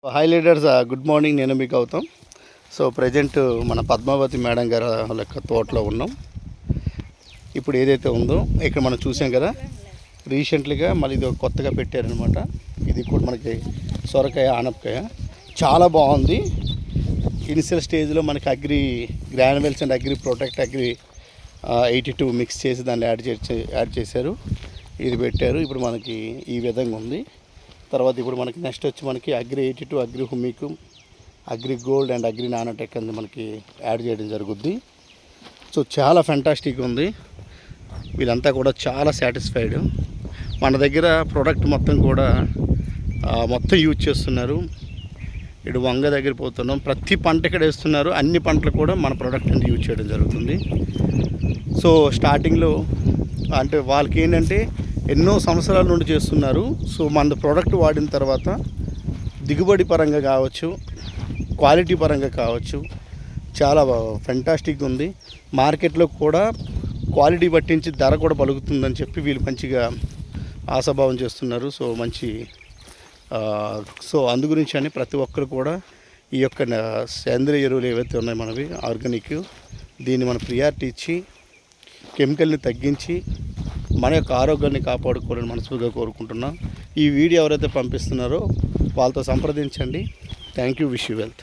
Hi leaders, good morning. నేను మీకు అవుతాం. సో ప్రజెంట్ మన పద్మావతి మేడం గారి లెక్క తోటలో ఉన్నాం. ఇప్పుడు ఏదైతే ఉందో ఇక్కడ మనం చూసాం కదా, రీసెంట్లీగా మళ్ళీ ఇది కొత్తగా పెట్టారనమాట. ఇది కూడా మనకి సొరకాయ, ఆనపకాయ చాలా బాగుంది. ఇనిషియల్ స్టేజ్లో మనకి agri granules and agri protect agri 82 mix చేసి దాన్ని యాడ్ చేశారు. ఇది పెట్టారు. ఇప్పుడు మనకి ఈ విధంగా ఉంది. తర్వాత ఇప్పుడు మనకి నెక్స్ట్ వచ్చి మనకి agri 82, agri humic, agri gold and agri nanotech అని మనకి యాడ్ చేయడం జరుగుద్ది. సో చాలా ఫెంటాస్టిక్ ఉంది. వీళ్ళంతా కూడా చాలా సాటిస్ఫైడ్. మన దగ్గర ప్రోడక్ట్ మొత్తం కూడా మొత్తం యూజ్ చేస్తున్నారు. ఇటు వంగ దగ్గర పోతున్నాం, ప్రతి పంట ఇక్కడ వేస్తున్నారు. అన్ని పంటలు కూడా మన ప్రోడక్ట్ అనేది యూజ్ చేయడం జరుగుతుంది. సో స్టార్టింగ్లో అంటే వాళ్ళకి ఏంటంటే ఎన్నో సంవత్సరాల నుండి చేస్తున్నారు. సో మన ప్రోడక్ట్ వాడిన తర్వాత దిగుబడి పరంగా కావచ్చు, క్వాలిటీ పరంగా కావచ్చు, చాలా ఫెంటాస్టిక్ ఉంది. మార్కెట్లో కూడా క్వాలిటీ పట్టించి ధర కూడా పలుకుతుందని చెప్పి వీళ్ళు మంచిగా ఆశాభావం చేస్తున్నారు. సో మంచి అందు గురించి అని ప్రతి ఒక్కరు కూడా ఈ యొక్క సేంద్రియ ఎరువులు ఏవైతే ఉన్నాయో మనవి ఆర్గానిక్, దీన్ని మనం ప్రియారిటీ ఇచ్చి కెమికల్ని తగ్గించి మన యొక్క ఆరోగ్యాన్ని కాపాడుకోవాలని మనసుగా కోరుకుంటున్నాం. ఈ వీడియో ఎవరైతే పంపిస్తున్నారో వాళ్ళతో సంప్రదించండి. Thank you. Wish you wealth.